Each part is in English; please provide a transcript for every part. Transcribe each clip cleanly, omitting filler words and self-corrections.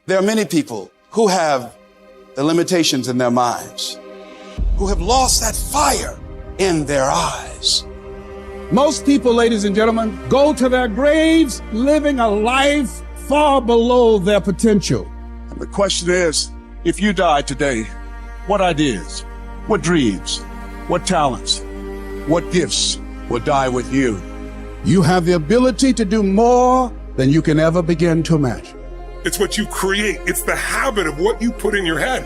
There are many people who have the limitations in their minds, who have lost that fire in their eyes. Most people, ladies and gentlemen, go to their graves living a life far below their potential. And the question is, if you die today, what ideas, what dreams, what talents, what gifts will die with you? You have the ability to do more than you can ever begin to imagine. It's what you create. It's the habit of what you put in your head.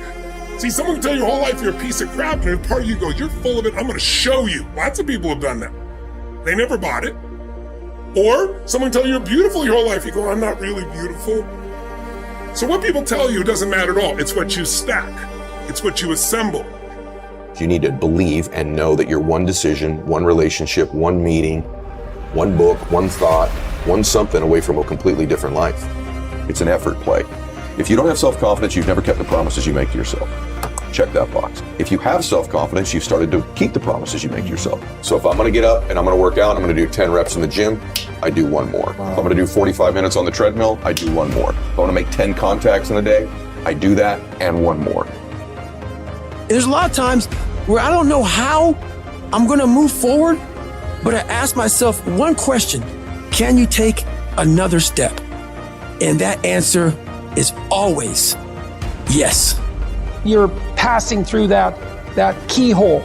See, someone can tell you your whole life you're a piece of crap, and part of you goes, you're full of it, I'm gonna show you. Lots of people have done that. They never bought it. Or someone tell you you're beautiful your whole life, you go, I'm not really beautiful. So what people tell you doesn't matter at all. It's what you stack. It's what you assemble. You need to believe and know that you're one decision, one relationship, one meeting, one book, one thought, one something away from a completely different life. It's an effort play. If you don't have self-confidence, you've never kept the promises you make to yourself. Check that box. If you have self-confidence, you've started to keep the promises you make to yourself. So if I'm gonna get up and I'm gonna work out, I'm gonna do 10 reps in the gym, I do one more. Wow. If I'm gonna do 45 minutes on the treadmill, I do one more. If I wanna make 10 contacts in a day, I do that and one more. There's a lot of times where I don't know how I'm gonna move forward, but I ask myself one question: can you take another step? And that answer is always yes. You're passing through that keyhole.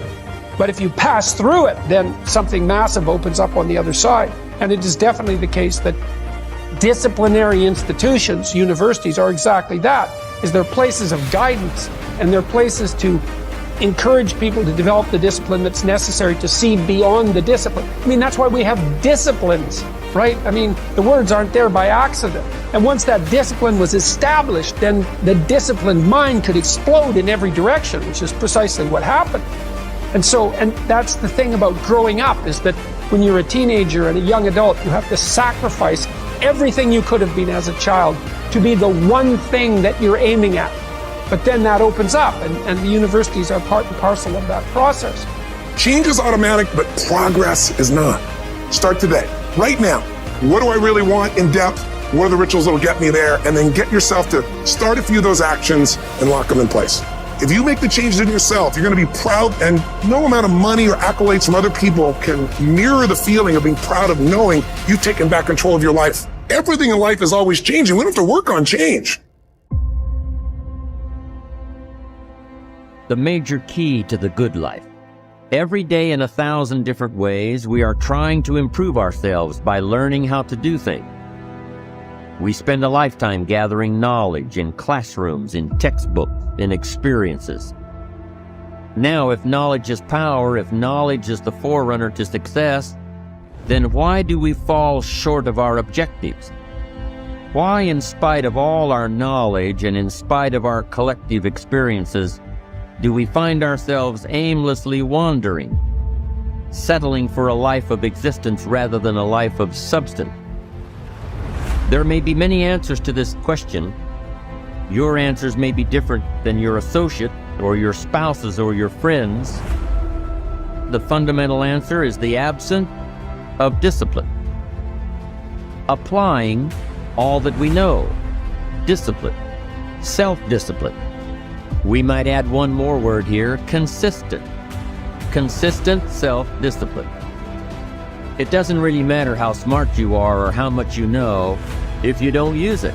But if you pass through it, then something massive opens up on the other side. And it is definitely the case that disciplinary institutions, universities, are exactly that, is they're places of guidance, and they're places to encourage people to develop the discipline that's necessary to see beyond the discipline. I mean, that's why we have disciplines, right? I mean, the words aren't there by accident. And once that discipline was established, then the disciplined mind could explode in every direction, which is precisely what happened. And that's the thing about growing up, is that when you're a teenager and a young adult, you have to sacrifice everything you could have been as a child to be the one thing that you're aiming at. But then that opens up, and the universities are part and parcel of that process. Change is automatic, but progress is not. Start today, right now. What do I really want in depth? What are the rituals that will get me there? And then get yourself to start a few of those actions and lock them in place. If you make the changes in yourself, you're going to be proud, and no amount of money or accolades from other people can mirror the feeling of being proud of knowing you've taken back control of your life. Everything in life is always changing. We don't have to work on change. The major key to the good life. Every day in 1,000 different ways, we are trying to improve ourselves by learning how to do things. We spend a lifetime gathering knowledge in classrooms, in textbooks, in experiences. Now, if knowledge is power, if knowledge is the forerunner to success, then why do we fall short of our objectives? Why, in spite of all our knowledge and in spite of our collective experiences, do we find ourselves aimlessly wandering, settling for a life of existence rather than a life of substance? There may be many answers to this question. Your answers may be different than your associate or your spouse's or your friends. The fundamental answer is the absence of discipline. Applying all that we know. Discipline. Self-discipline. We might add one more word here: consistent. Consistent self-discipline. It doesn't really matter how smart you are or how much you know if you don't use it.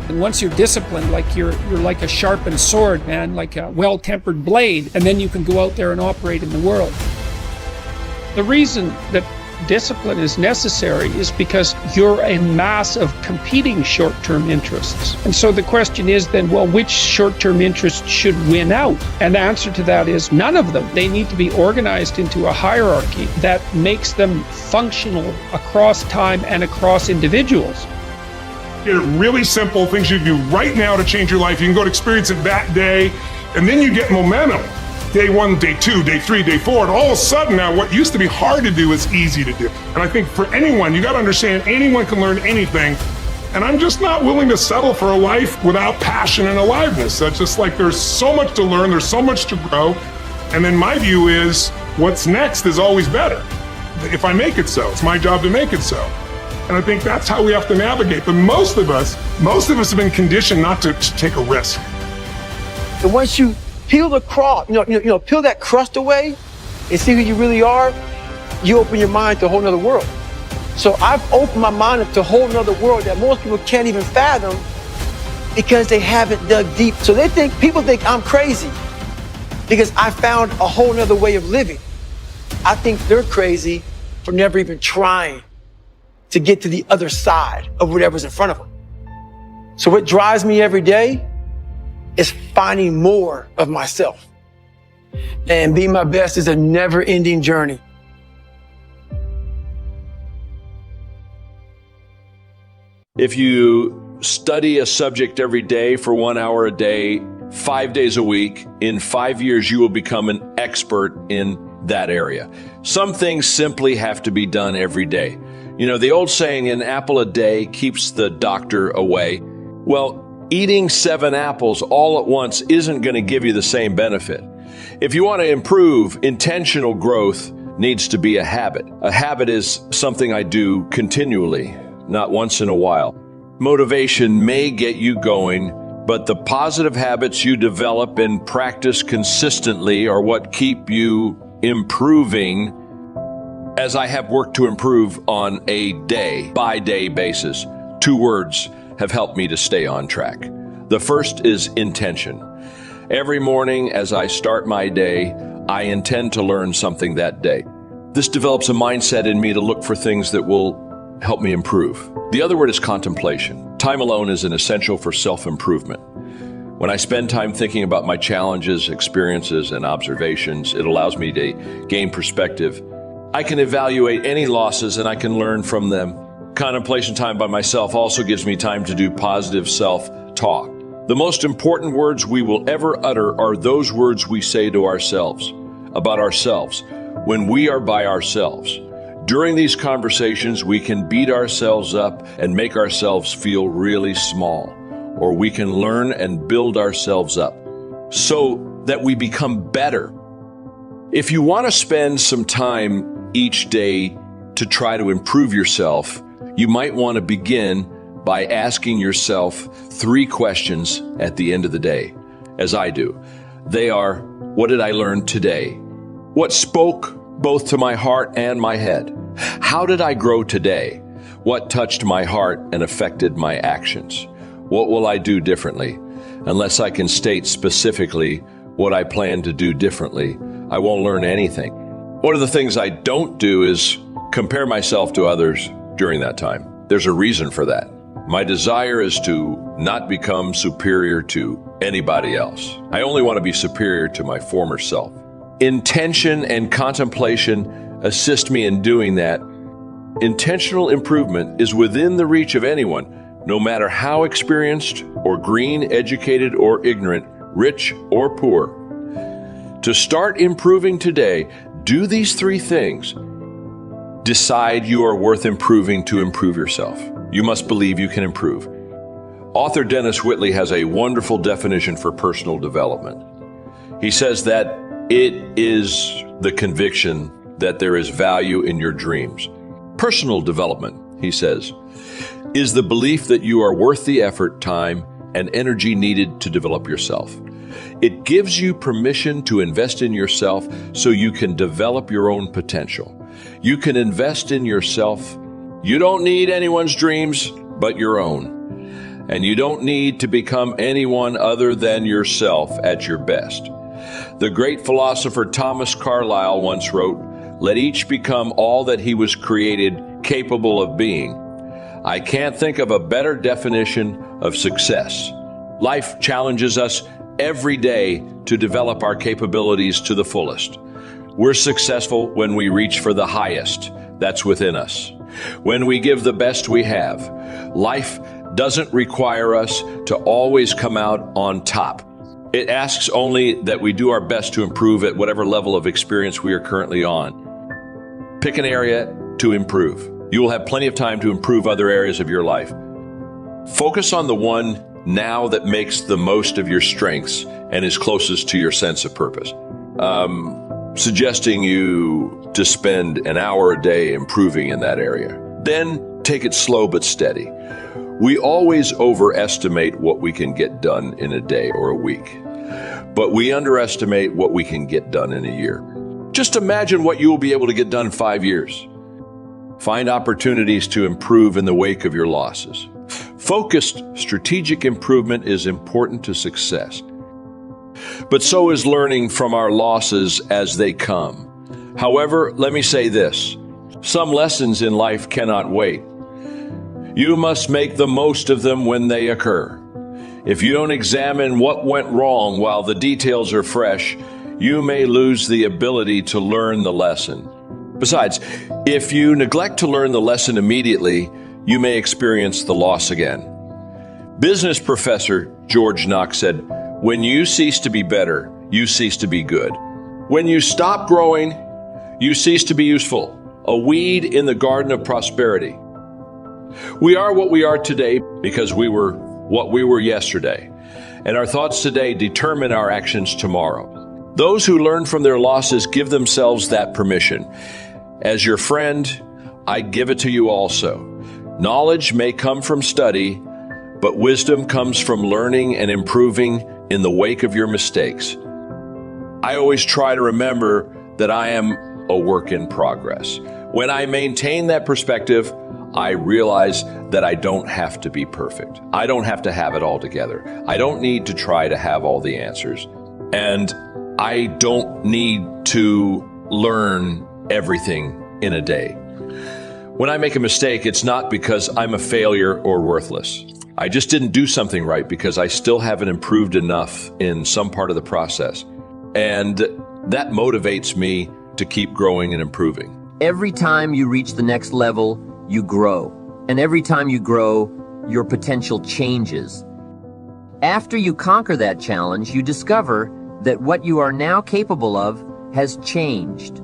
And once you're disciplined, like you're like a sharpened sword, man, like a well-tempered blade, and then you can go out there and operate in the world. The reason that discipline is necessary is because you're a mass of competing short-term interests. And so the question is then, well, which short-term interests should win out? And the answer to that is none of them. They need to be organized into a hierarchy that makes them functional across time and across individuals. Get it really simple, things you do right now to change your life. You can go to experience it that day, and then you get momentum. Day 1, day 2, day 3, day 4, and all of a sudden now what used to be hard to do is easy to do. And I think for anyone, you gotta understand anyone can learn anything. And I'm just not willing to settle for a life without passion and aliveness. That's just like, there's so much to learn, there's so much to grow. And then my view is, what's next is always better. If I make it so, it's my job to make it so. And I think that's how we have to navigate. But most of us have been conditioned not to take a risk. And once you peel the crust, peel that crust away and see who you really are, you open your mind to a whole nother world. So I've opened my mind up to a whole nother world that most people can't even fathom because they haven't dug deep. So people think I'm crazy because I found a whole nother way of living. I think they're crazy for never even trying to get to the other side of whatever's in front of them. So what drives me every day is finding more of myself. And being my best is a never-ending journey. If you study a subject every day for 1 hour a day, 5 days a week, in 5 years you will become an expert in that area. Some things simply have to be done every day. You know, the old saying, an apple a day keeps the doctor away. Well, eating 7 apples all at once isn't going to give you the same benefit. If you want to improve, intentional growth needs to be a habit. A habit is something I do continually, not once in a while. Motivation may get you going, but the positive habits you develop and practice consistently are what keep you improving, as I have worked to improve on a day-by-day basis. 2 words have helped me to stay on track. The first is intention. Every morning as I start my day, I intend to learn something that day. This develops a mindset in me to look for things that will help me improve. The other word is contemplation. Time alone is an essential for self-improvement. When I spend time thinking about my challenges, experiences, and observations, it allows me to gain perspective. I can evaluate any losses and I can learn from them. Contemplation time by myself also gives me time to do positive self-talk. The most important words we will ever utter are those words we say to ourselves, about ourselves, when we are by ourselves. During these conversations, we can beat ourselves up and make ourselves feel really small, or we can learn and build ourselves up so that we become better. If you want to spend some time each day to try to improve yourself, you might want to begin by asking yourself 3 questions at the end of the day, as I do. They are, what did I learn today? What spoke both to my heart and my head? How did I grow today? What touched my heart and affected my actions? What will I do differently? Unless I can state specifically what I plan to do differently, I won't learn anything. One of the things I don't do is compare myself to others during that time. There's a reason for that. My desire is to not become superior to anybody else. I only want to be superior to my former self. Intention and contemplation assist me in doing that. Intentional improvement is within the reach of anyone, no matter how experienced or green, educated or ignorant, rich or poor. To start improving today, do these 3 things. Decide you are worth improving to improve yourself. You must believe you can improve. Author Dennis Whitley has a wonderful definition for personal development. He says that it is the conviction that there is value in your dreams. Personal development, he says, is the belief that you are worth the effort, time, and energy needed to develop yourself. It gives you permission to invest in yourself so you can develop your own potential. You can invest in yourself. You don't need anyone's dreams but your own. And you don't need to become anyone other than yourself at your best. The great philosopher Thomas Carlyle once wrote, "Let each become all that he was created capable of being." I can't think of a better definition of success. Life challenges us every day to develop our capabilities to the fullest. We're successful when we reach for the highest that's within us, when we give the best we have. Life doesn't require us to always come out on top. It asks only that we do our best to improve at whatever level of experience we are currently on. Pick an area to improve. You will have plenty of time to improve other areas of your life. Focus on the one now that makes the most of your strengths and is closest to your sense of purpose. Suggesting you to spend an hour a day improving in that area. Then take it slow but steady. We always overestimate what we can get done in a day or a week, but we underestimate what we can get done in a year. Just imagine what you will be able to get done in 5 years. Find opportunities to improve in the wake of your losses. Focused, strategic improvement is important to success. But so is learning from our losses as they come. However, let me say this. Some lessons in life cannot wait. You must make the most of them when they occur. If you don't examine what went wrong while the details are fresh, you may lose the ability to learn the lesson. Besides, if you neglect to learn the lesson immediately, you may experience the loss again. Business professor Jonh Maxvell said, "When you cease to be better, you cease to be good. When you stop growing, you cease to be useful, a weed in the garden of prosperity." We are what we are today because we were what we were yesterday, and our thoughts today determine our actions tomorrow. Those who learn from their losses give themselves that permission. As your friend, I give it to you also. Knowledge may come from study, but wisdom comes from learning and improving in the wake of your mistakes. I always try to remember that I am a work in progress. When I maintain that perspective, I realize that I don't have to be perfect. I don't have to have it all together. I don't need to try to have all the answers. And I don't need to learn everything in a day. When I make a mistake, it's not because I'm a failure or worthless. I just didn't do something right because I still haven't improved enough in some part of the process. And that motivates me to keep growing and improving. Every time you reach the next level, you grow. And every time you grow, your potential changes. After you conquer that challenge, you discover that what you are now capable of has changed.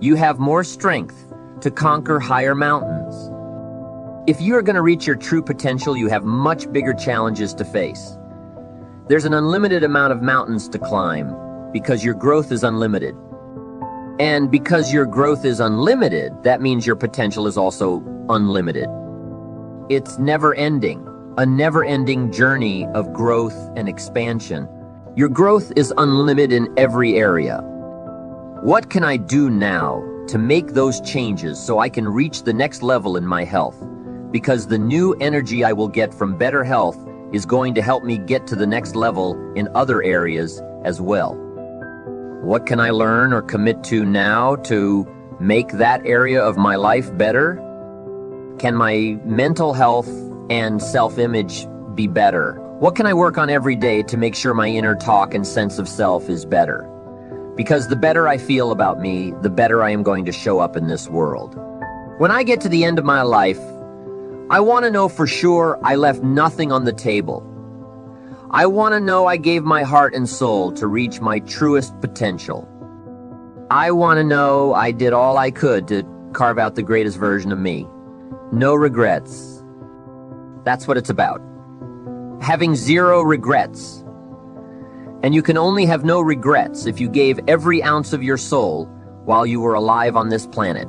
You have more strength to conquer higher mountains. If you are going to reach your true potential, you have much bigger challenges to face. There's an unlimited amount of mountains to climb because your growth is unlimited. And because your growth is unlimited, that means your potential is also unlimited. It's never-ending, a never-ending journey of growth and expansion. Your growth is unlimited in every area. What can I do now to make those changes so I can reach the next level in my health? Because the new energy I will get from better health is going to help me get to the next level in other areas as well. What can I learn or commit to now to make that area of my life better? Can my mental health and self-image be better? What can I work on every day to make sure my inner talk and sense of self is better? Because the better I feel about me, the better I am going to show up in this world. When I get to the end of my life, I want to know for sure I left nothing on the table. I want to know I gave my heart and soul to reach my truest potential. I want to know I did all I could to carve out the greatest version of me. No regrets. That's what it's about. Having zero regrets. And you can only have no regrets if you gave every ounce of your soul while you were alive on this planet.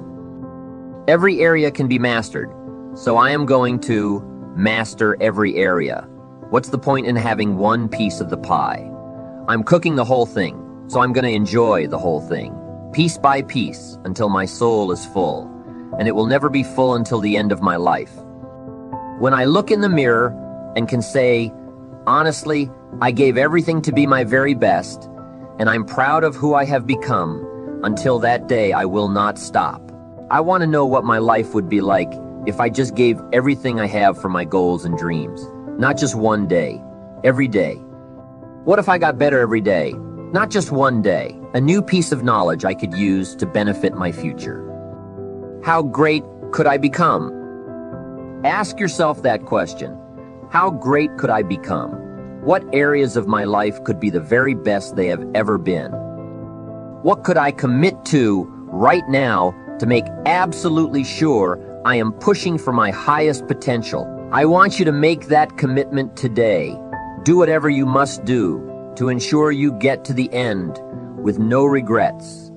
Every area can be mastered, so I am going to master every area. What's the point in having one piece of the pie? I'm cooking the whole thing, so I'm going to enjoy the whole thing, piece by piece, until my soul is full, and it will never be full until the end of my life. When I look in the mirror and can say, honestly, I gave everything to be my very best, and I'm proud of who I have become, until that day I will not stop. I want to know what my life would be like if I just gave everything I have for my goals and dreams. Not just one day, every day. What if I got better every day? Not just one day, a new piece of knowledge I could use to benefit my future. How great could I become? Ask yourself that question. How great could I become? What areas of my life could be the very best they have ever been? What could I commit to right now to make absolutely sure I am pushing for my highest potential? I want you to make that commitment today. Do whatever you must do to ensure you get to the end with no regrets.